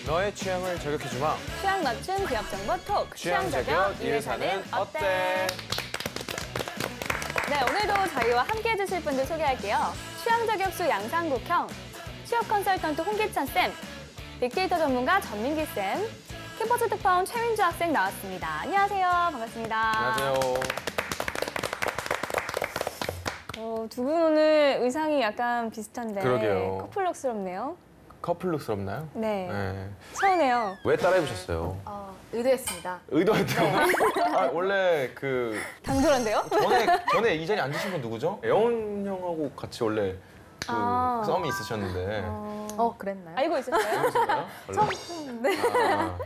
너의 취향을 저격해주마. 취향 맞춤 기업 정보 톡. 취향 저격 이 회사는 어때? 네, 오늘도 저희와 함께 해주실 분들 소개할게요. 취향 저격수 양상국형, 취업 컨설턴트 홍기찬 쌤, 빅데이터 전문가 전민기 쌤, 캠퍼스 특파원 최민주 학생 나왔습니다. 안녕하세요. 반갑습니다. 안녕하세요. 두 분 오늘 의상이 약간 비슷한데 그러게요. 커플룩스럽네요. 커플룩스럽나요? 네. 서운해요. 왜 따라해보셨어요? 의도했습니다. 의도했다고? 아, 원래 당돌한데요? 전에 이 자리에 앉으신 분 누구죠? 애원 형하고 같이 원래 썸이 있으셨는데. 그랬나요? 알고 있었어요? 그러셨나요? 처음 듣는데.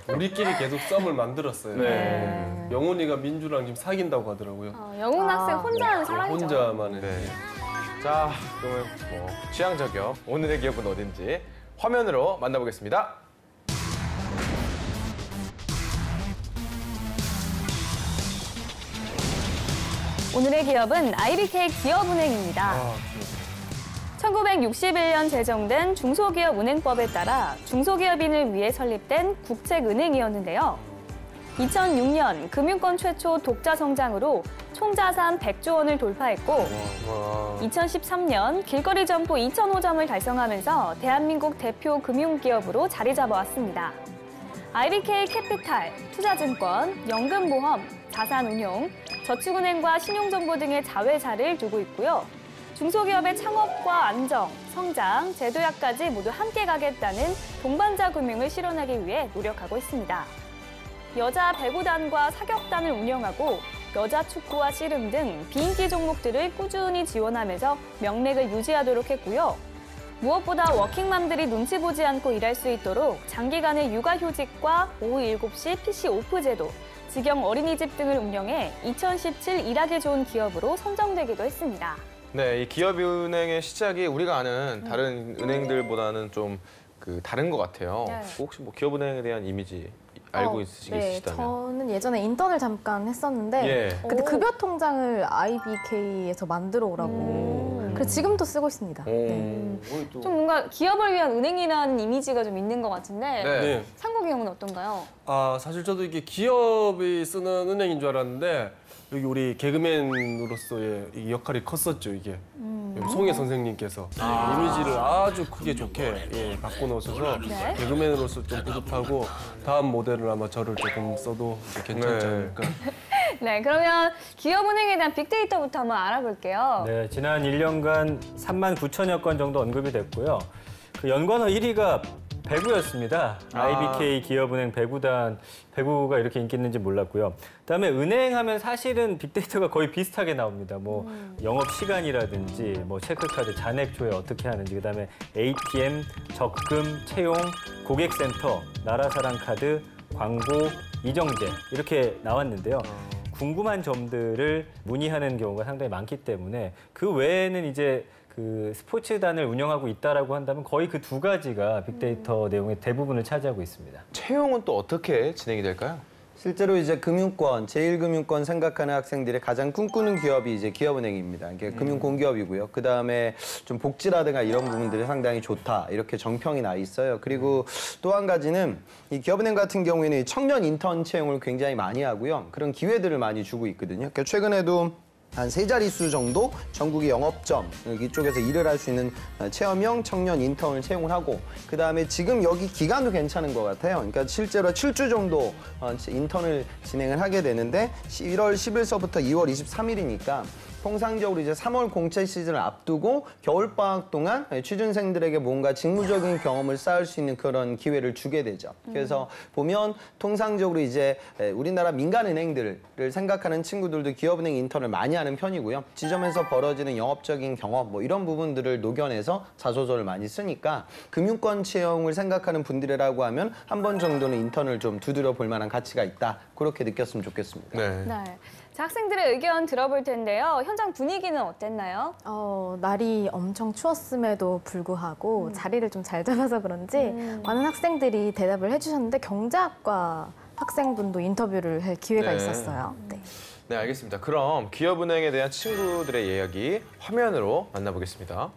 우리끼리 계속 썸을 만들었어요. 네. 영훈이가 민주랑 지금 사귄다고 하더라고요. 영훈 학생 혼자는 사랑이죠. 혼자만의. 네. 자, 그러면 취향 저격 오늘의 기업은 어딘지 화면으로 만나보겠습니다. 오늘의 기업은 IBK 기업은행입니다. 1961년 제정된 중소기업은행법에 따라 중소기업인을 위해 설립된 국책은행이었는데요. 2006년 금융권 최초 독자 성장으로 총자산 100조 원을 돌파했고 2013년 길거리 점포 2,005점을 달성하면서 대한민국 대표 금융기업으로 자리 잡아왔습니다. IBK 캐피탈, 투자증권, 연금보험, 자산운용, 저축은행과 신용정보 등의 자회사를 두고 있고요. 중소기업의 창업과 안정, 성장, 제도약까지 모두 함께 가겠다는 동반자 금융을 실현하기 위해 노력하고 있습니다. 여자 배구단과 사격단을 운영하고 여자 축구와 씨름 등 비인기 종목들을 꾸준히 지원하면서 명맥을 유지하도록 했고요. 무엇보다 워킹맘들이 눈치 보지 않고 일할 수 있도록 장기간의 육아휴직과 오후 7시 PC 오프 제도, 직영 어린이집 등을 운영해 2017 일하기 좋은 기업으로 선정되기도 했습니다. 네, 이 기업은행의 시작이 우리가 아는 다른 은행들보다는 좀 다른 것 같아요. 네. 혹시 기업은행에 대한 이미지 알고 있으시다면? 저는 예전에 인턴을 잠깐 했었는데 그때 급여 통장을 IBK에서 만들어 오라고. 그래서 지금도 쓰고 있습니다. 좀 뭔가 기업을 위한 은행이라는 이미지가 좀 있는 것 같은데 네. 상국이 형은 어떤가요? 사실 저도 이게 기업이 쓰는 은행인 줄 알았는데 여기 우리 개그맨으로서의 이 역할이 컸었죠, 이게. 송혜 선생님께서 이미지를 아주 크게 좋게 바꿔놓으셔서 네. 개그맨으로서 좀 부족하고 다음 모델을 아마 저를 조금 써도 괜찮지 않을까. 네, 그러면 기업은행에 대한 빅데이터부터 한번 알아볼게요. 네, 지난 1년간 39,000여 건 정도 언급이 됐고요. 그 연관어 1위가 배구였습니다. IBK 기업은행 배구단, 배구가 이렇게 인기 있는지 몰랐고요. 그다음에 은행하면 사실은 빅데이터가 거의 비슷하게 나옵니다. 영업 시간이라든지 체크카드 잔액 조회 어떻게 하는지, 그다음에 ATM, 적금, 채용, 고객센터, 나라사랑 카드, 광고, 이정재 이렇게 나왔는데요. 궁금한 점들을 문의하는 경우가 상당히 많기 때문에 그 외에는 이제 스포츠단을 운영하고 있다라고 한다면 거의 그 두 가지가 빅데이터 내용의 대부분을 차지하고 있습니다. 채용은 또 어떻게 진행이 될까요? 실제로 이제 금융권, 제1금융권 생각하는 학생들의 가장 꿈꾸는 기업이 이제 기업은행입니다. 이게 금융공기업이고요. 그 다음에 좀 복지라든가 이런 부분들이 상당히 좋다, 이렇게 정평이 나 있어요. 그리고 또 한 가지는 이 기업은행 같은 경우에는 청년 인턴 채용을 굉장히 많이 하고요. 그런 기회들을 많이 주고 있거든요. 그러니까 최근에도 한 3자릿수 정도 전국의 영업점 이쪽에서 일을 할 수 있는 체험형 청년 인턴을 채용을 하고, 그다음에 지금 여기 기간도 괜찮은 것 같아요. 그러니까 실제로 7주 정도 인턴을 진행을 하게 되는데 1월 10일서부터 2월 23일이니까 통상적으로 이제 3월 공채 시즌을 앞두고 겨울방학 동안 취준생들에게 뭔가 직무적인 경험을 쌓을 수 있는 그런 기회를 주게 되죠. 그래서 보면 통상적으로 이제 우리나라 민간은행들을 생각하는 친구들도 기업은행 인턴을 많이 하는 편이고요. 지점에서 벌어지는 영업적인 경험 이런 부분들을 녹여내서 자소서를 많이 쓰니까 금융권 채용을 생각하는 분들이라고 하면 한 번 정도는 인턴을 좀 두드려 볼 만한 가치가 있다. 그렇게 느꼈으면 좋겠습니다. 네. 자, 학생들의 의견 들어볼 텐데요. 현장 분위기는 어땠나요? 날이 엄청 추웠음에도 불구하고 자리를 좀 잘 잡아서 그런지 많은 학생들이 대답을 해주셨는데 경제학과 학생분도 인터뷰를 할 기회가 있었어요. 네, 알겠습니다. 그럼 기업은행에 대한 친구들의 이야기 화면으로 만나보겠습니다.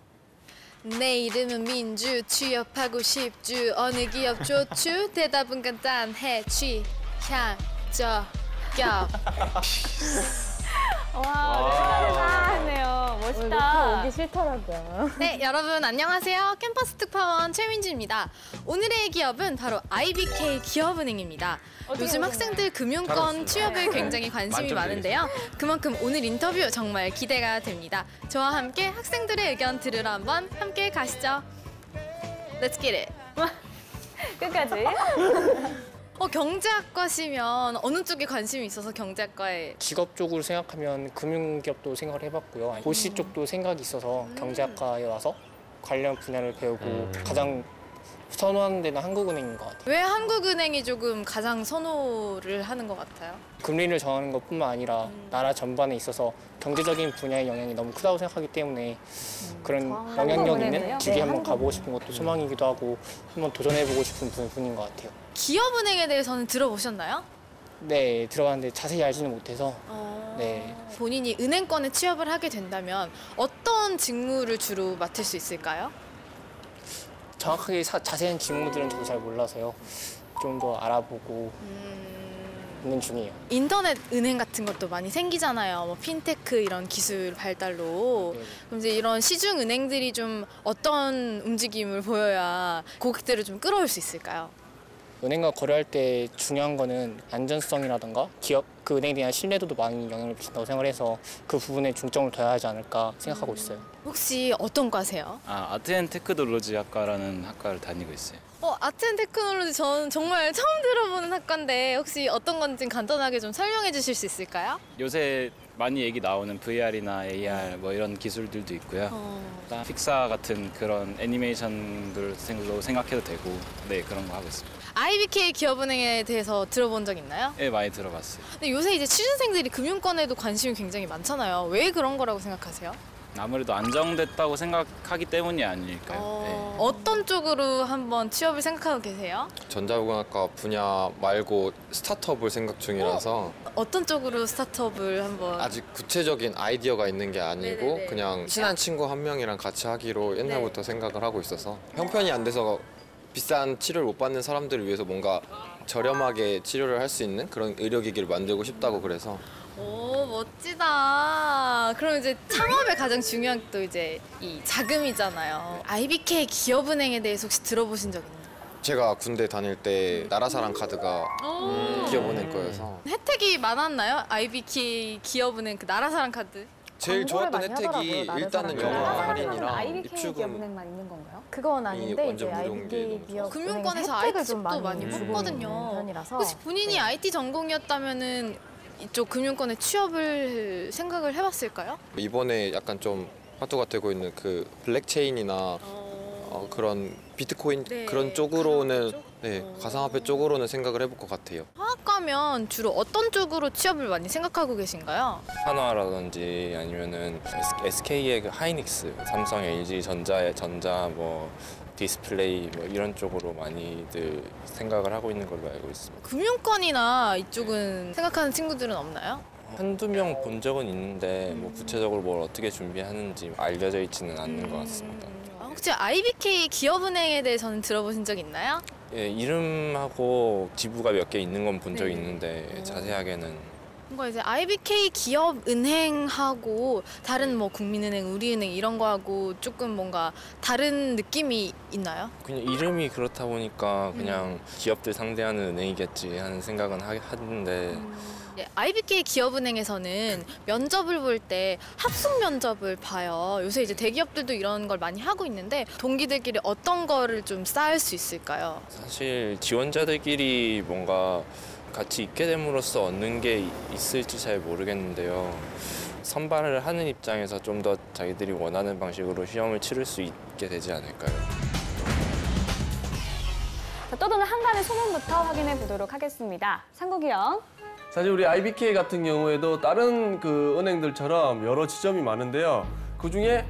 내 이름은 민주, 취업하고 싶주, 어느 기업 좋주? 대답은 간단해, 취향, 저격. 와, 잘하네요. 멋있다. 오기 싫더라고요. 네, 여러분 안녕하세요. 캠퍼스 특파원 최민주입니다. 오늘의 기업은 바로 IBK 기업은행입니다. 요즘 학생들 금융권 취업에 굉장히 관심이 많은데요. 그만큼 오늘 인터뷰 정말 기대가 됩니다. 저와 함께 학생들의 의견 들으러 한번 함께 가시죠. Let's get it. 끝까지. 경제학과시면 어느 쪽에 관심이 있어서 경제학과에 직업 쪽으로 생각하면 금융기업도 생각을 해봤고요. 고시 쪽도 생각이 있어서 경제학과에 와서 관련 분야를 배우고 가장 선호하는 데는 한국은행인 것 같아요. 왜 한국은행이 조금 가장 선호를 하는 것 같아요? 금리를 정하는 것뿐만 아니라 나라 전반에 있어서 경제적인 분야의 영향이 너무 크다고 생각하기 때문에 그런 영향력 있는 한국은행이요? 직에 네, 한번 가보고 싶은 것도 소망이기도 하고 한번 도전해보고 싶은 분인 것 같아요. 기업은행에 대해서는 들어보셨나요? 네, 들어갔는데 자세히 알지는 못해서 네. 본인이 은행권에 취업을 하게 된다면 어떤 직무를 주로 맡을 수 있을까요? 정확하게 자세한 직무들은 저도 잘 몰라서요. 좀 더 알아보고 있는 중이에요. 인터넷 은행 같은 것도 많이 생기잖아요. 뭐 핀테크 이런 기술 발달로. 그럼 이제 이런 시중 은행들이 좀 어떤 움직임을 보여야 고객들을 좀 끌어올 수 있을까요? 은행과 거래할 때 중요한 거는 안전성이라든가 기업 그 은행에 대한 신뢰도도 많이 영향을 미친다고 생각을 해서 그 부분에 중점을 둬야 하지 않을까 생각하고 있어요. 혹시 어떤 과세요? 아트앤테크놀로지 학과라는 학과를 다니고 있어요. 아트앤테크놀로지 저는 정말 처음 들어보는 학과인데 혹시 어떤 건지 간단하게 좀 설명해 주실 수 있을까요? 요새 많이 얘기 나오는 VR이나 AR 뭐 이런 기술들도 있고요. 픽사 같은 그런 애니메이션들로 생각해도 되고 네 그런 거 하고 있습니다. IBK 기업은행에 대해서 들어본 적 있나요? 네 많이 들어봤어요. 근데 요새 이제 취준생들이 금융권에도 관심이 굉장히 많잖아요. 왜 그런 거라고 생각하세요? 아무래도 안정됐다고 생각하기 때문이 아닐까요? 네. 어떤 쪽으로 한번 취업을 생각하고 계세요? 전자공학과 분야 말고 스타트업을 생각 중이라서 어떤 쪽으로 스타트업을 한번 아직 구체적인 아이디어가 있는 게 아니고 네네네. 그냥 친한 친구 한 명이랑 같이 하기로 옛날부터 생각을 하고 있어서 형편이 안 돼서 비싼 치료를 못 받는 사람들을 위해서 뭔가 저렴하게 치료를 할 수 있는 그런 의료기기를 만들고 싶다고 그래서 오 멋지다. 그럼 이제 창업의 가장 중요한 게 또 이제 이 자금이잖아요. IBK 기업은행에 대해서 혹시 들어보신 적 있나요? 제가 군대 다닐 때 나라사랑 카드가 기업은행 거여서 혜택이 많았나요? IBK 기업은행 그 나라사랑 카드? 제일 광고를 좋았던 많이 혜택이 하더라고요, 일단은 나라사랑 영화 카드. 할인이랑 IBK 입출금 기업은행만 있는 건가요? 그건 아닌데 완전 이제 무료인 게 IBK 너무 기업 금융권에서 혜택을 IT 좀 도 많이 많이 주고 뽑거든요. 있는 편이라서 혹시 본인이 IT 전공이었다면은 이쪽 금융권에 취업을 생각을 해봤을까요? 이번에 약간 좀 화두가 되고 있는 그 블랙체인이나 그런 비트코인 네, 그런 쪽으로는 그런 쪽? 네, 가상화폐 쪽으로는 생각을 해볼 것 같아요. 화학과면 주로 어떤 쪽으로 취업을 많이 생각하고 계신가요? 한화라든지 아니면은 SK의 그 하이닉스, 삼성, LG, 전자 뭐 디스플레이 뭐 이런 쪽으로 많이들 생각을 하고 있는 걸로 알고 있습니다. 금융권이나 이쪽은 생각하는 친구들은 없나요? 한두 명 본 적은 있는데 뭐 구체적으로 뭘 어떻게 준비하는지 알려져 있지는 않는 것 같습니다. 혹시 IBK 기업은행에 대해서는 들어보신 적 있나요? 예, 이름하고 지부가 몇 개 있는 건 본 적이 있는데 자세하게는 뭔가 이제 IBK 기업은행하고 다른 뭐 국민은행, 우리은행 이런 거하고 조금 뭔가 다른 느낌이 있나요? 그냥 이름이 그렇다 보니까 그냥 기업들 상대하는 은행이겠지 하는 생각은 하는데 IBK 기업은행에서는 면접을 볼 때 합숙 면접을 봐요. 요새 이제 대기업들도 이런 걸 많이 하고 있는데 동기들끼리 어떤 거를 좀 쌓을 수 있을까요? 사실 지원자들끼리 뭔가 같이 있게 됨으로써 얻는 게 있을지 잘 모르겠는데요. 선발을 하는 입장에서 좀 더 자기들이 원하는 방식으로 시험을 치를 수 있게 되지 않을까요? 자, 떠도는 한간의 소문부터 확인해 보도록 하겠습니다. 상국이 형. 사실 우리 IBK 같은 경우에도 다른 그 은행들처럼 여러 지점이 많은데요. 그중에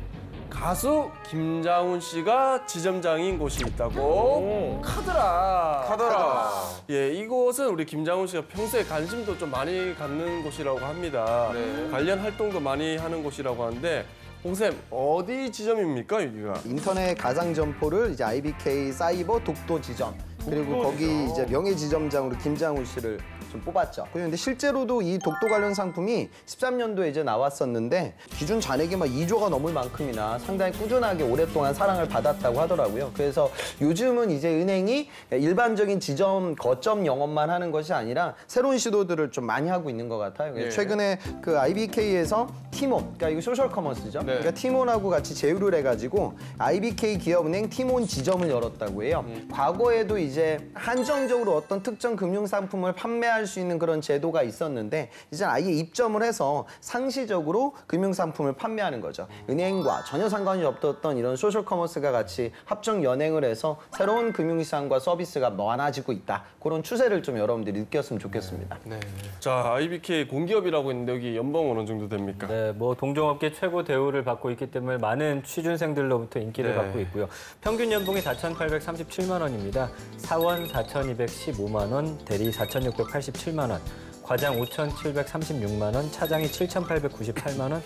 가수 김장훈 씨가 지점장인 곳이 있다고. 카더라. 예, 이곳은 우리 김장훈 씨가 평소에 관심도 좀 많이 갖는 곳이라고 합니다. 관련 활동도 많이 하는 곳이라고 하는데 홍쌤 어디 지점입니까 여기가? 인터넷 가상 점포를 이제 IBK 사이버 독도 지점 그리고 거기 이제 명예 지점장으로 김장훈 씨를 좀 뽑았죠. 그런데 실제로도 이 독도 관련 상품이 13년도에 이제 나왔었는데 기준 잔액이 막 2조가 넘을 만큼이나 상당히 꾸준하게 오랫동안 사랑을 받았다고 하더라고요. 그래서 요즘은 이제 은행이 일반적인 지점 거점 영업만 하는 것이 아니라 새로운 시도들을 좀 많이 하고 있는 것 같아요. 예. 최근에 그 IBK에서 티몬, 그러니까 이거 소셜 커머스죠. 네. 그러니까 티몬하고 같이 제휴를 해가지고 IBK 기업은행 티몬 지점을 열었다고 해요. 과거에도 이제 한정적으로 어떤 특정 금융 상품을 판매할 수 있는 그런 제도가 있었는데 이제 아예 입점을 해서 상시적으로 금융 상품을 판매하는 거죠. 은행과 전혀 상관이 없었던 이런 소셜 커머스가 같이 합종 연행을 해서 새로운 금융시장과 서비스가 많아지고 있다. 그런 추세를 좀 여러분들이 느꼈으면 좋겠습니다. 네. 자, IBK 공기업이라고 있는데 여기 연봉 어느 정도 됩니까? 네, 뭐 동종업계 최고 대우를 받고 있기 때문에 많은 취준생들로부터 인기를 네. 받고 있고요. 평균 연봉이 4,837만 원입니다. 사원 4,215만 원, 대리 4,687만 원, 과장 5,736만 원, 차장이 7,898만 원,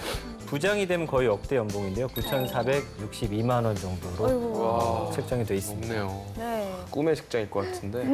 부장이 되면 거의 억대 연봉인데요. 9,462만 원 정도로 책정이 돼 있습니다. 없네요. 네. 꿈의 직장일 것 같은데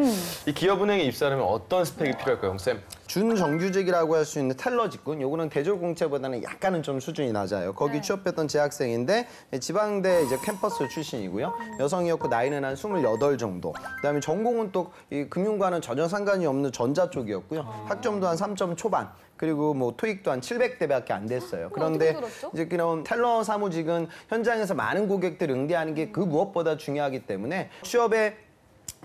이 기업은행에 입사하려면 어떤 스펙이 필요할까요, 쌤? 준정규직이라고 할 수 있는 텔러 직군, 요거는 대졸공채보다는 약간은 좀 수준이 낮아요. 거기 취업했던 재학생인데 지방대 이제 캠퍼스 출신이고요. 여성이었고 나이는 한 28 정도. 그다음에 전공은 또 이 금융과는 전혀 상관이 없는 전자 쪽이었고요. 학점도 한 3점 초반. 그리고 뭐 토익도 한 700대밖에 안 됐어요. 그런데 이제 그런 텔러 사무직은 현장에서 많은 고객들 응대하는 게 그 무엇보다 중요하기 때문에 취업에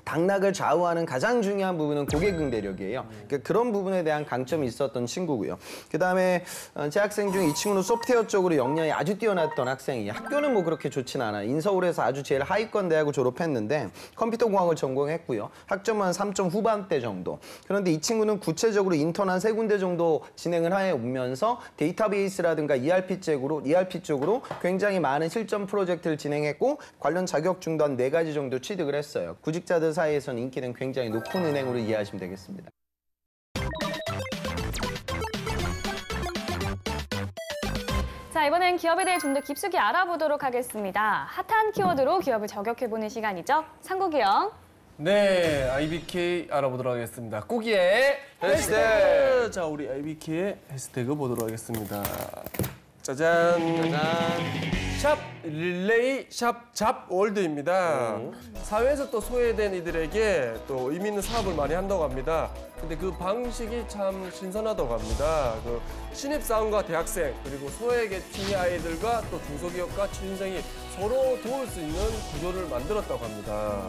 당락을 좌우하는 가장 중요한 부분은 고객 응대력이에요. 그러니까 그런 부분에 대한 강점이 있었던 친구고요. 그다음에 재학생 중에 이 친구는 소프트웨어 쪽으로 역량이 아주 뛰어났던 학생이에요. 학교는 뭐 그렇게 좋진 않아요. 인서울에서 아주 제일 하위권 대학을 졸업했는데 컴퓨터공학을 전공했고요. 학점은 한 3점 후반대 정도. 그런데 이 친구는 구체적으로 인턴 한 3군데 정도 진행을 해 오면서 데이터베이스라든가 ERP 쪽으로 굉장히 많은 실전 프로젝트를 진행했고 관련 자격증도 한 4가지 정도 취득을 했어요. 구직자들 사이에서는 인기는 굉장히 높은 은행으로 이해하시면 되겠습니다. 자, 이번엔 기업에 대해 좀 더 깊숙이 알아보도록 하겠습니다. 핫한 키워드로 기업을 저격해보는 시간이죠. 상국이형. 네, IBK 알아보도록 하겠습니다. 꾸기의 해시태그. 자, 우리 IBK의 해시태그 보도록 하겠습니다. 짜잔. 샵 릴레이 샵 잡월드입니다. 사회에서 또 소외된 이들에게 또 의미 있는 사업을 많이 한다고 합니다. 근데 그 방식이 참 신선하다고 합니다. 그 신입사원과 대학생 그리고 소외계층의 아이들과 또 중소기업과 취준생이 서로 도울 수 있는 구조를 만들었다고 합니다.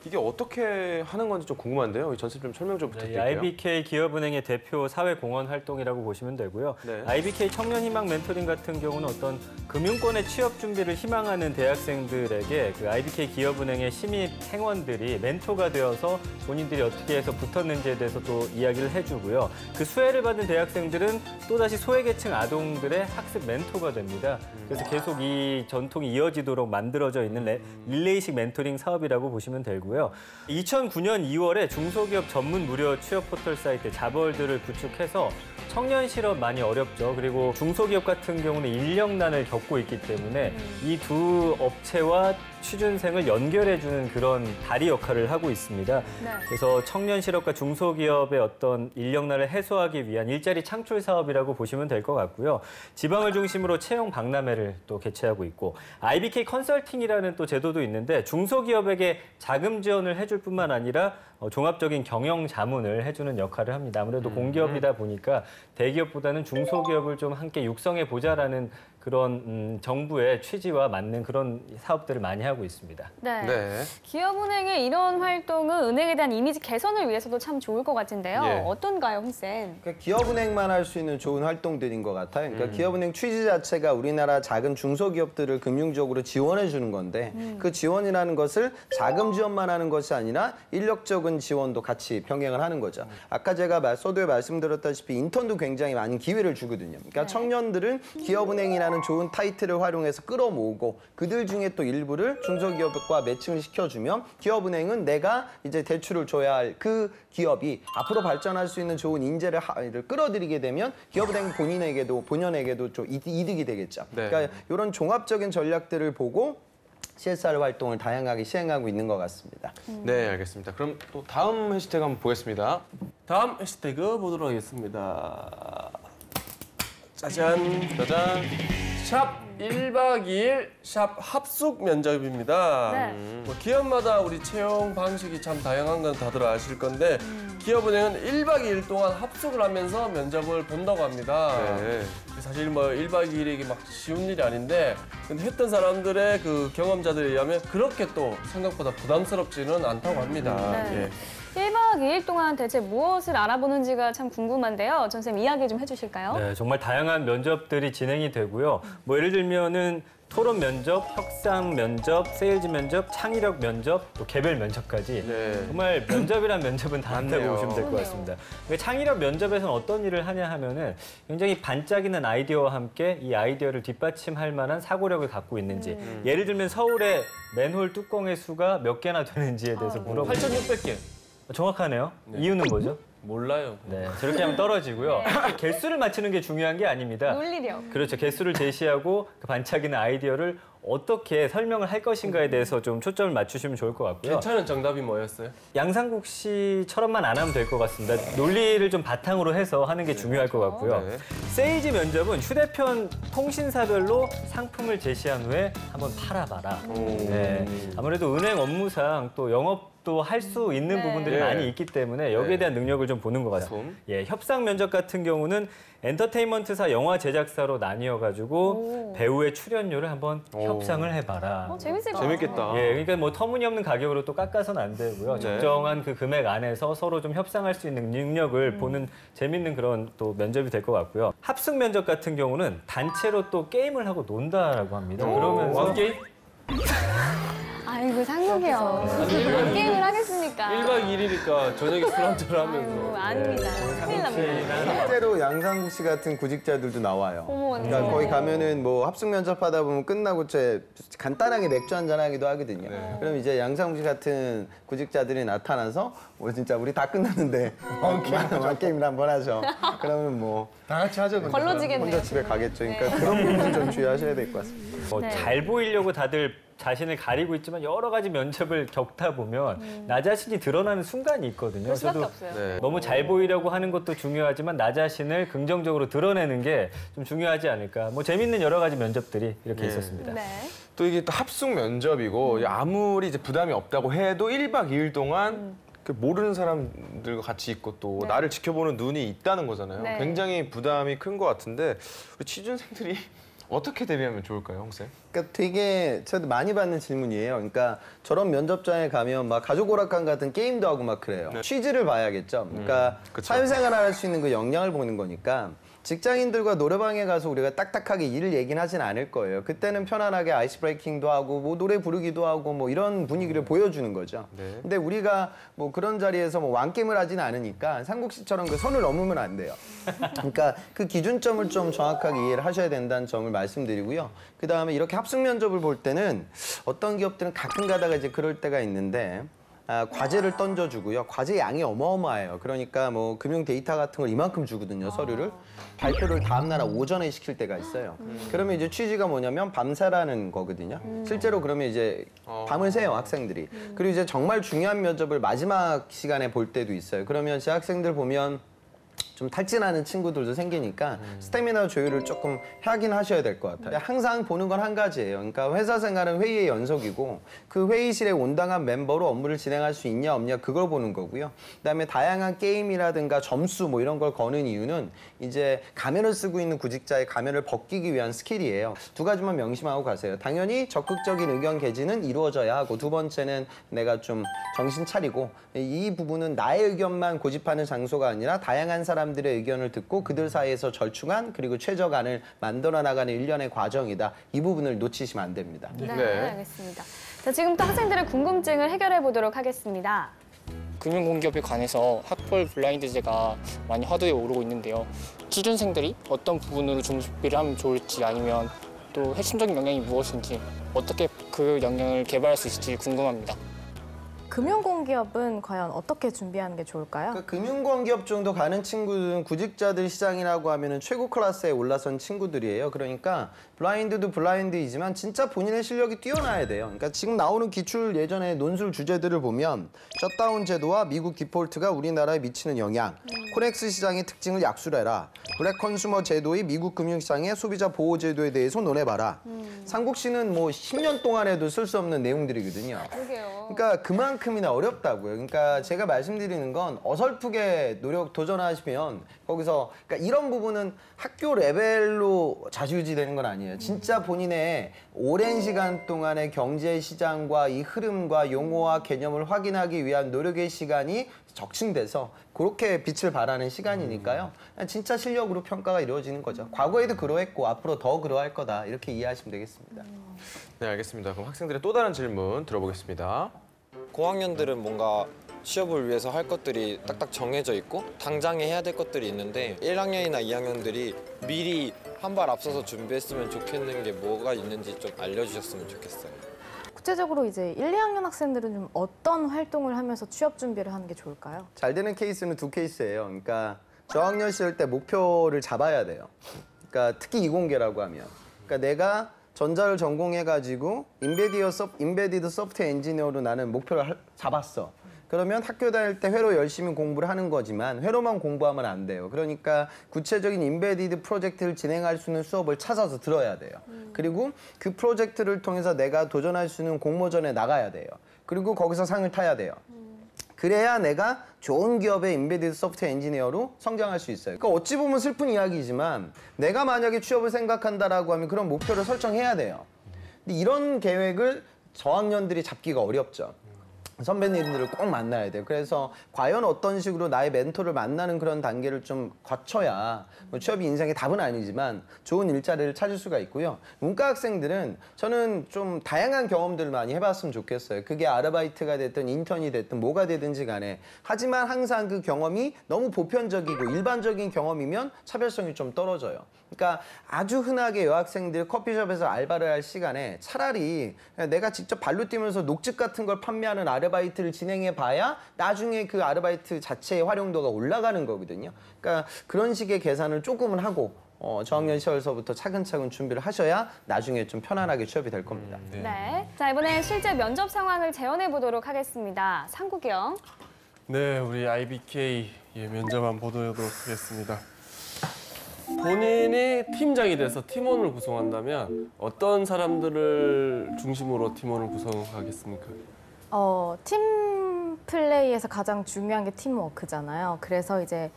이게 어떻게 하는 건지 좀 궁금한데요. 전체 좀 설명 좀 부탁드릴게요. IBK 기업은행의 대표 사회공헌 활동이라고 보시면 되고요. 네. IBK 청년희망 멘토링 같은 경우는 어떤 금융권의 취업 준비를 희망하는 대학생들에게 그 IBK 기업은행의 신입 행원들이 멘토가 되어서 본인들이 어떻게 해서 붙었는지에 대해서 또 이야기를 해주고요. 그 수혜를 받은 대학생들은 또다시 소외계층 아동들의 학습 멘토가 됩니다. 그래서 계속 이 전통이 이어지도록 만들어져 있는 릴레이식 멘토링 사업이라고 보시면 되고요. 2009년 2월에 중소기업 전문 무료 취업 포털 사이트 잡월드를 구축해서 청년 실업 많이 어렵죠. 그리고 중소기업 같은 경우는 인력난을 겪고 있기 때문에 이 두 업체와 취준생을 연결해주는 그런 다리 역할을 하고 있습니다. 네. 그래서 청년 실업과 중소기업의 어떤 인력난을 해소하기 위한 일자리 창출 사업이라고 보시면 될 것 같고요. 지방을 중심으로 채용 박람회를 또 개최하고 있고 IBK 컨설팅이라는 또 제도도 있는데 중소기업에게 자금 지원을 해줄 뿐만 아니라 종합적인 경영 자문을 해주는 역할을 합니다. 아무래도 공기업이다 보니까 대기업보다는 중소기업을 좀 함께 육성해 보자라는 그런 정부의 취지와 맞는 그런 사업들을 많이 하고 있습니다. 네. 네. 기업은행의 이런 활동은 은행에 대한 이미지 개선을 위해서도 참 좋을 것 같은데요. 예. 어떤가요, 홍쌤? 그러니까 기업은행만 할 수 있는 좋은 활동들인 것 같아요. 그러니까 기업은행 취지 자체가 우리나라 작은 중소기업들을 금융적으로 지원해 주는 건데 그 지원이라는 것을 자금 지원만 하는 것이 아니라 인력적인 지원도 같이 병행을 하는 거죠. 아까 제가 서두에 말씀드렸다시피 인턴도 굉장히 많은 기회를 주거든요. 그러니까 청년들은 기업은행이라는 있는 좋은 타이틀을 활용해서 끌어모으고 그들 중에 또 일부를 중소기업과 매칭을 시켜주면 기업은행은 내가 이제 대출을 줘야 할 그 기업이 앞으로 발전할 수 있는 좋은 인재를 끌어들이게 되면 기업은행 본연에게도 좀 이득이 되겠죠. 네. 그러니까 이런 종합적인 전략들을 보고 CSR 활동을 다양하게 시행하고 있는 것 같습니다. 네, 알겠습니다. 그럼 또 다음 해시태그 한번 보겠습니다. 다음 해시태그 보도록 하겠습니다. 짜잔. 짜잔. 샵 1박 2일 샵 합숙 면접입니다. 네. 뭐 기업마다 우리 채용 방식이 참 다양한 건 다들 아실 건데 기업은행은 1박 2일 동안 합숙을 하면서 면접을 본다고 합니다. 네. 사실 뭐 1박 2일이 이게 막 쉬운 일이 아닌데 근데 했던 사람들의 그 경험자들에 의하면 그렇게 또 생각보다 부담스럽지는 않다고 합니다. 네. 예. 1박 2일 동안 대체 무엇을 알아보는지가 참 궁금한데요. 전 선생님 이야기 좀 해주실까요? 네, 정말 다양한 면접들이 진행이 되고요. 뭐 예를 들면은 토론 면접, 협상 면접, 세일즈 면접, 창의력 면접, 또 개별 면접까지 네. 정말 면접이란 면접은 다 한다고 많네요. 보시면 될 것 같습니다. 그러니까 창의력 면접에서는 어떤 일을 하냐 하면은 굉장히 반짝이는 아이디어와 함께 이 아이디어를 뒷받침할 만한 사고력을 갖고 있는지 예를 들면 서울의 맨홀 뚜껑의 수가 몇 개나 되는지에 대해서 물어보고 8,600개. 정확하네요. 이유는 뭐죠? 몰라요. 네, 저렇게 하면 떨어지고요. 개수를 맞추는 게 중요한 게 아닙니다. 논리력. 그렇죠. 개수를 제시하고 그 반짝이는 아이디어를 어떻게 설명을 할 것인가에 대해서 좀 초점을 맞추시면 좋을 것 같고요. 괜찮은 정답이 뭐였어요? 양상국 씨처럼만 안 하면 될 것 같습니다. 논리를 좀 바탕으로 해서 하는 게 중요할 것 같고요. 네. 세일즈 면접은 휴대폰 통신사별로 상품을 제시한 후에 한번 팔아봐라. 네, 아무래도 은행 업무상 또 영업도 할 수 있는 네. 부분들이 네. 많이 있기 때문에 여기에 대한 능력을 좀 보는 것 같습니다. 예, 협상 면접 같은 경우는 엔터테인먼트사 영화 제작사로 나뉘어가지고 배우의 출연료를 한번 협상을 해봐라. 재밌을 것 재밌겠다. 같아요. 예, 그러니까 뭐 터무니없는 가격으로 또 깎아서는 안 되고요. 네. 적정한 그 금액 안에서 서로 좀 협상할 수 있는 능력을 보는 재밌는 그런 또 면접이 될 것 같고요. 합숙 면접 같은 경우는 단체로 또 게임을 하고 논다라고 합니다. 그러면서 왕게임? 아이고 상국이요. 뭔 게임을 하겠습니까? 1박 2일이니까 저녁에 술 한잔 아이고, 하면서. 아닙니다. 큰일 납니다. 실제로 양상국 씨 같은 구직자들도 나와요. 어머, 그러니까 네. 거기 가면은 뭐 합숙 면접하다 보면 끝나고 간단하게 맥주 한잔 하기도 하거든요. 그럼 이제 양상국 씨 같은 구직자들이 나타나서 뭐 진짜 우리 다 끝났는데 게임을 한번 하죠. 그러면 뭐 다 같이 하죠. 걸러지겠네요. 혼자 집에 가겠죠. 그러니까 그런 부분 좀 주의하셔야 될 것 같습니다. 뭐 네. 잘 보이려고 다들 자신을 가리고 있지만 여러 가지 면접을 겪다 보면 나 자신이 드러나는 순간이 있거든요. 그럴 수밖에 저도 없어요. 네. 너무 잘 보이려고 하는 것도 중요하지만 나 자신을 긍정적으로 드러내는 게 좀 중요하지 않을까. 뭐 재밌는 여러 가지 면접들이 이렇게 있었습니다. 네. 또 이게 또 합숙 면접이고 아무리 이제 부담이 없다고 해도 1박 2일 동안 그 모르는 사람들과 같이 있고 또 나를 지켜보는 눈이 있다는 거잖아요. 네. 굉장히 부담이 큰 것 같은데 우리 취준생들이 어떻게 대비하면 좋을까요, 홍 쌤? 그러니까 되게 저도 많이 받는 질문이에요. 그러니까 저런 면접장에 가면 막 가족 오락관 같은 게임도 하고 막 그래요. 취지를 봐야겠죠. 그러니까 그쵸. 사회생활 할 수 있는 그 역량을 보는 거니까 직장인들과 노래방에 가서 우리가 딱딱하게 일을 얘기는 하진 않을 거예요. 그때는 편안하게 아이스 브레이킹도 하고 뭐 노래 부르기도 하고 뭐 이런 분위기를 보여주는 거죠. 네. 근데 우리가 뭐 그런 자리에서 뭐 왕게임을 하진 않으니까 상국 씨처럼 그 선을 넘으면 안 돼요. 그러니까 그 기준점을 좀 정확하게 이해를 하셔야 된다는 점을 말씀드리고요. 그다음에 이렇게 합숙 면접을 볼 때는 어떤 기업들은 가끔 가다가 이제 그럴 때가 있는데 과제를 던져주고요. 과제 양이 어마어마해요. 그러니까 뭐 금융 데이터 같은 걸 이만큼 주거든요, 서류를. 발표를 다음날 오전에 시킬 때가 있어요. 그러면 이제 취지가 뭐냐면 밤새라는 거거든요. 실제로 그러면 이제 밤을 새요, 학생들이. 그리고 이제 정말 중요한 면접을 마지막 시간에 볼 때도 있어요. 그러면 제 학생들 보면 좀 탈진하는 친구들도 생기니까 스태미나 조율을 조금 하긴 하셔야 될 것 같아요. 항상 보는 건 한 가지예요. 그러니까 회사 생활은 회의의 연속이고 그 회의실에 온당한 멤버로 업무를 진행할 수 있냐 없냐 그걸 보는 거고요. 그다음에 다양한 게임이라든가 점수 뭐 이런 걸 거는 이유는 이제 가면을 쓰고 있는 구직자의 가면을 벗기기 위한 스킬이에요. 두 가지만 명심하고 가세요. 당연히 적극적인 의견 개진은 이루어져야 하고 두 번째는 내가 좀 정신 차리고 이 부분은 나의 의견만 고집하는 장소가 아니라 다양한 사람들의 의견을 듣고 그들 사이에서 절충안 그리고 최저간을 만들어 나가는 일련의 과정이다. 이 부분을 놓치시면 안 됩니다. 네, 알겠습니다. 자, 지금부터 학생들의 궁금증을 해결해 보도록 하겠습니다. 금융공기업에 관해서 학벌 블라인드제가 많이 화두에 오르고 있는데요. 취준생들이 어떤 부분으로 준비를 하면 좋을지 아니면 또 핵심적인 역량이 무엇인지 어떻게 그 역량을 개발할 수 있을지 궁금합니다. 금융공기업은 과연 어떻게 준비하는 게 좋을까요? 그러니까 금융공기업 정도 가는 친구들은 구직자들 시장이라고 하면은 최고 클래스에 올라선 친구들이에요. 그러니까 블라인드도 블라인드이지만 진짜 본인의 실력이 뛰어나야 돼요. 그러니까 지금 나오는 기출 예전에 논술 주제들을 보면 셧다운 제도와 미국 디폴트가 우리나라에 미치는 영향, 코넥스 시장의 특징을 약술해라, 블랙 컨슈머 제도의 미국 금융시장의 소비자 보호 제도에 대해서 논해봐라. 삼국시는 뭐 10년 동안 해도 쓸 수 없는 내용들이거든요. 그러니까 그만큼이나 어렵다고요. 그러니까 제가 말씀드리는 건 어설프게 도전하시면 거기서 그러니까 이런 부분은 학교 레벨로 좌지우지되는 건 아니에요. 진짜 본인의 오랜 시간 동안의 경제 시장과 이 흐름과 용어와 개념을 확인하기 위한 노력의 시간이 적층돼서 그렇게 빛을 발하는 시간이니까요. 진짜 실력으로 평가가 이루어지는 거죠. 과거에도 그러했고 앞으로 더 그러할 거다. 이렇게 이해하시면 되겠습니다. 네, 알겠습니다. 그럼 학생들의 또 다른 질문 들어보겠습니다. 고학년들은 뭔가 취업을 위해서 할 것들이 딱딱 정해져 있고 당장에 해야 될 것들이 있는데 1학년이나 2학년들이 미리 한 발 앞서서 준비했으면 좋겠는 게 뭐가 있는지 좀 알려주셨으면 좋겠어요. 구체적으로 이제 1, 2학년 학생들은 좀 어떤 활동을 하면서 취업 준비를 하는 게 좋을까요? 잘 되는 케이스는 두 케이스예요. 그러니까 저학년 시절 때 목표를 잡아야 돼요. 그러니까 특히 이공계라고 하면. 그러니까 내가 전자를 전공해가지고 인베디드 소프트웨어 엔지니어로 나는 목표를 잡았어. 그러면 학교 다닐 때 회로 열심히 공부를 하는 거지만 회로만 공부하면 안 돼요. 그러니까 구체적인 인베디드 프로젝트를 진행할 수 있는 수업을 찾아서 들어야 돼요. 그리고 그 프로젝트를 통해서 내가 도전할 수 있는 공모전에 나가야 돼요. 그리고 거기서 상을 타야 돼요. 그래야 내가 좋은 기업의 인베디드 소프트웨어 엔지니어로 성장할 수 있어요. 그러니까 어찌 보면 슬픈 이야기지만 내가 만약에 취업을 생각한다라고 하면 그런 목표를 설정해야 돼요. 근데 이런 계획을 저학년들이 잡기가 어렵죠. 선배님들을 꼭 만나야 돼요. 그래서 과연 어떤 식으로 나의 멘토를 만나는 그런 단계를 좀 거쳐야 뭐 취업이 인생의 답은 아니지만 좋은 일자리를 찾을 수가 있고요. 문과 학생들은 저는 좀 다양한 경험들을 많이 해봤으면 좋겠어요. 그게 아르바이트가 됐든 인턴이 됐든 뭐가 되든지 간에. 하지만 항상 그 경험이 너무 보편적이고 일반적인 경험이면 차별성이 좀 떨어져요. 그러니까 아주 흔하게 여학생들 커피숍에서 알바를 할 시간에 차라리 내가 직접 발로 뛰면서 녹즙 같은 걸 판매하는 아르바이트를 진행해 봐야 나중에 그 아르바이트 자체의 활용도가 올라가는 거거든요. 그러니까 그런 식의 계산을 조금은 하고 저학년 시절서부터 차근차근 준비를 하셔야 나중에 좀 편안하게 취업이 될 겁니다. 네. 자, 이번엔 실제 면접 상황을 재현해 보도록 하겠습니다. 상국이 형. 네, 우리 IBK 면접 한번 보도록 하겠습니다. 본인이 팀장이 돼서 팀원을 구성한다면 어떤 사람들을 중심으로 팀원을 구성하겠습니까? 팀 플레이에서 가장 중요한 게 팀워크잖아요. 그래서 이제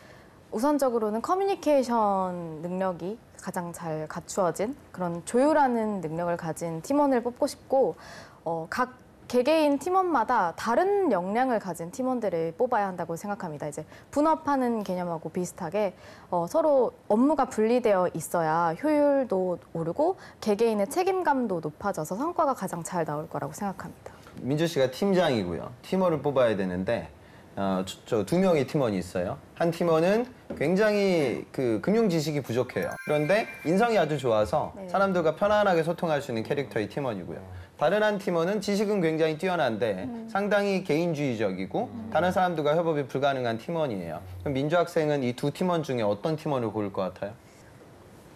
우선적으로는 커뮤니케이션 능력이 가장 잘 갖추어진 그런 조율하는 능력을 가진 팀원을 뽑고 싶고 각 개개인 팀원마다 다른 역량을 가진 팀원들을 뽑아야 한다고 생각합니다. 이제 분업하는 개념하고 비슷하게 서로 업무가 분리되어 있어야 효율도 오르고 개개인의 책임감도 높아져서 성과가 가장 잘 나올 거라고 생각합니다. 민주 씨가 팀장이고요. 팀원을 뽑아야 되는데 저 2명의 팀원이 있어요. 한 팀원은 굉장히 그 금융 지식이 부족해요. 그런데 인성이 아주 좋아서 사람들과 편안하게 소통할 수 있는 캐릭터의 팀원이고요. 다른 한 팀원은 지식은 굉장히 뛰어난데 상당히 개인주의적이고 다른 사람들과 협업이 불가능한 팀원이에요. 그럼 민주 학생은 이 두 팀원 중에 어떤 팀원을 고를 것 같아요?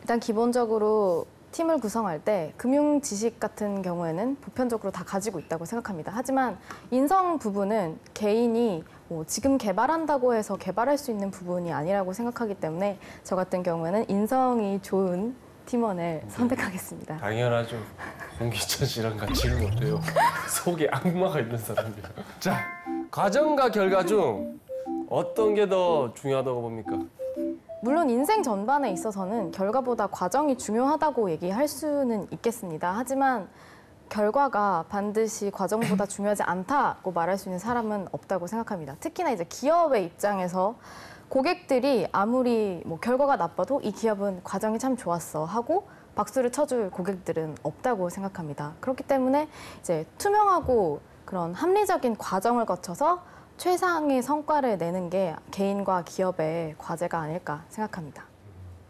일단 기본적으로 팀을 구성할 때 금융 지식 같은 경우에는 보편적으로 다 가지고 있다고 생각합니다. 하지만 인성 부분은 개인이 지금 개발한다고 해서 개발할 수 있는 부분이 아니라고 생각하기 때문에 저 같은 경우에는 인성이 좋은 팀원을 선택하겠습니다. 당연하죠. 홍기천 씨랑 같이는 못해요. 속에 악마가 있는 사람이에요. 자, 과정과 결과 중 어떤 게 더 중요하다고 봅니까? 물론 인생 전반에 있어서는 결과보다 과정이 중요하다고 얘기할 수는 있겠습니다. 하지만 결과가 반드시 과정보다 중요하지 않다고 말할 수 있는 사람은 없다고 생각합니다. 특히나 이제 기업의 입장에서 고객들이 아무리 결과가 나빠도 이 기업은 과정이 참 좋았어 하고 박수를 쳐줄 고객들은 없다고 생각합니다. 그렇기 때문에 이제 투명하고 그런 합리적인 과정을 거쳐서 최상의 성과를 내는 게 개인과 기업의 과제가 아닐까 생각합니다.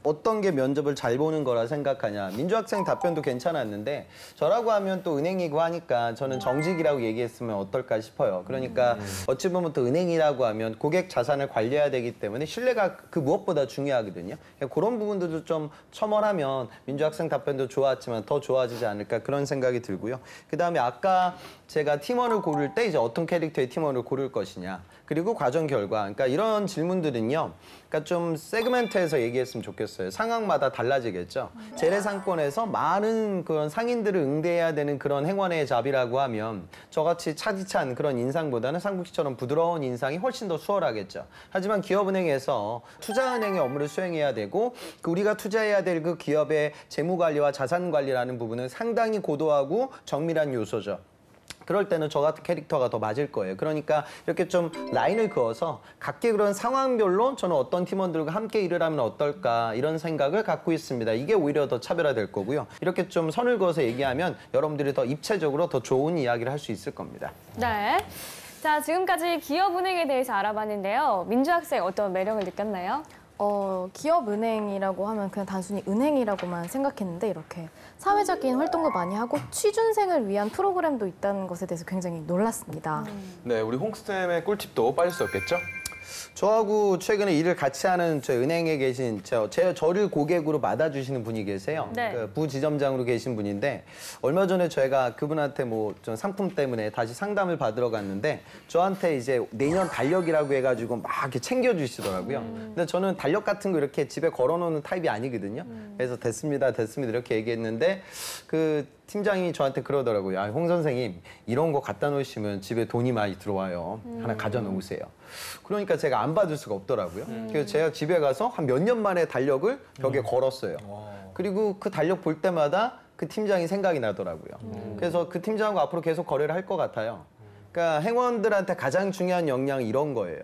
어떤 게 면접을 잘 보는 거라 생각하냐. 민주학생 답변도 괜찮았는데 저라고 하면 또 은행이고 하니까 저는 정직이라고 얘기했으면 어떨까 싶어요. 그러니까 어찌 보면 또 은행이라고 하면 고객 자산을 관리해야 되기 때문에 신뢰가 그 무엇보다 중요하거든요. 그런 부분들도 좀 첨언하면 민주학생 답변도 좋았지만 더 좋아지지 않을까 그런 생각이 들고요. 그다음에 아까 제가 팀원을 고를 때 이제 어떤 캐릭터의 팀원을 고를 것이냐. 그리고 과정 결과. 그러니까 이런 질문들은요. 그러니까 좀 세그멘트해서 얘기했으면 좋겠어요. 상황마다 달라지겠죠. 재래상권에서 많은 그런 상인들을 응대해야 되는 그런 행원의 잡이라고 하면 저같이 차디찬 그런 인상보다는 상국 씨처럼 부드러운 인상이 훨씬 더 수월하겠죠. 하지만 기업은행에서 투자은행의 업무를 수행해야 되고 우리가 투자해야 될 그 기업의 재무관리와 자산관리라는 부분은 상당히 고도하고 정밀한 요소죠. 그럴 때는 저 같은 캐릭터가 더 맞을 거예요. 그러니까 이렇게 좀 라인을 그어서 각기 그런 상황별로 저는 어떤 팀원들과 함께 일을 하면 어떨까 이런 생각을 갖고 있습니다. 이게 오히려 더 차별화될 거고요. 이렇게 좀 선을 그어서 얘기하면 여러분들이 더 입체적으로 더 좋은 이야기를 할 수 있을 겁니다. 네. 자, 지금까지 기업은행에 대해서 알아봤는데요. 민주학생 어떤 매력을 느꼈나요? 기업은행이라고 하면 그냥 단순히 은행이라고만 생각했는데 이렇게 사회적인 활동도 많이 하고 취준생을 위한 프로그램도 있다는 것에 대해서 굉장히 놀랐습니다. 네, 우리 홍스템의 꿀팁도 빠질 수 없겠죠? 저하고 최근에 일을 같이 하는 저 은행에 계신 저를 고객으로 맞아주시는 분이 계세요. 네. 그 부지점장으로 계신 분인데 얼마 전에 저희가 그분한테 뭐 좀 상품 때문에 다시 상담을 받으러 갔는데 저한테 이제 내년 달력이라고 해가지고 막 이렇게 챙겨주시더라고요. 근데 저는 달력 같은 거 이렇게 집에 걸어놓는 타입이 아니거든요. 그래서 됐습니다 이렇게 얘기했는데 그 팀장이 저한테 그러더라고요. 아, 홍 선생님 이런 거 갖다 놓으시면 집에 돈이 많이 들어와요. 하나 가져놓으세요. 그러니까 제가 안 받을 수가 없더라고요. 그래서 제가 집에 가서 한 몇 년 만에 달력을 벽에 걸었어요. 그리고 그 달력 볼 때마다 그 팀장이 생각이 나더라고요. 그래서 그 팀장하고 앞으로 계속 거래를 할 것 같아요. 그러니까 행원들한테 가장 중요한 역량은 이런 거예요.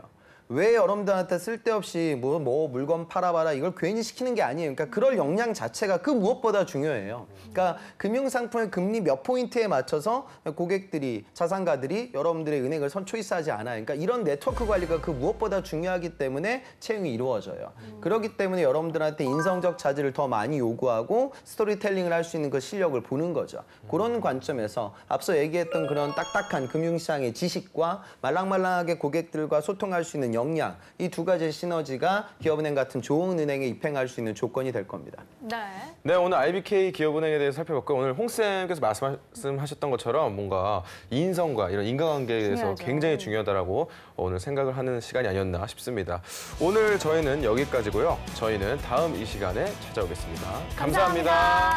왜 여러분들한테 쓸데없이 뭐 물건 팔아봐라 이걸 괜히 시키는 게 아니에요. 그러니까 그럴 역량 자체가 그 무엇보다 중요해요. 그러니까 금융상품의 금리 몇 포인트에 맞춰서 고객들이 자산가들이 여러분들의 은행을 초이스하지 않아요. 그러니까 이런 네트워크 관리가 그 무엇보다 중요하기 때문에 채용이 이루어져요. 그렇기 때문에 여러분들한테 인성적 자질을 더 많이 요구하고 스토리텔링을 할 수 있는 그 실력을 보는 거죠. 그런 관점에서 앞서 얘기했던 그런 딱딱한 금융시장의 지식과 말랑말랑하게 고객들과 소통할 수 있는 역량, 이 두 가지의 시너지가 기업은행 같은 좋은 은행에 입행할 수 있는 조건이 될 겁니다. 네. 네, 오늘 IBK 기업은행에 대해서 살펴봤고 오늘 홍쌤께서 말씀하셨던 것처럼 뭔가 인성과 이런 인간관계에 대해서 중요하죠. 굉장히 중요하다라고 오늘 생각을 하는 시간이 아니었나 싶습니다. 오늘 저희는 여기까지고요. 저희는 다음 이 시간에 찾아오겠습니다. 감사합니다.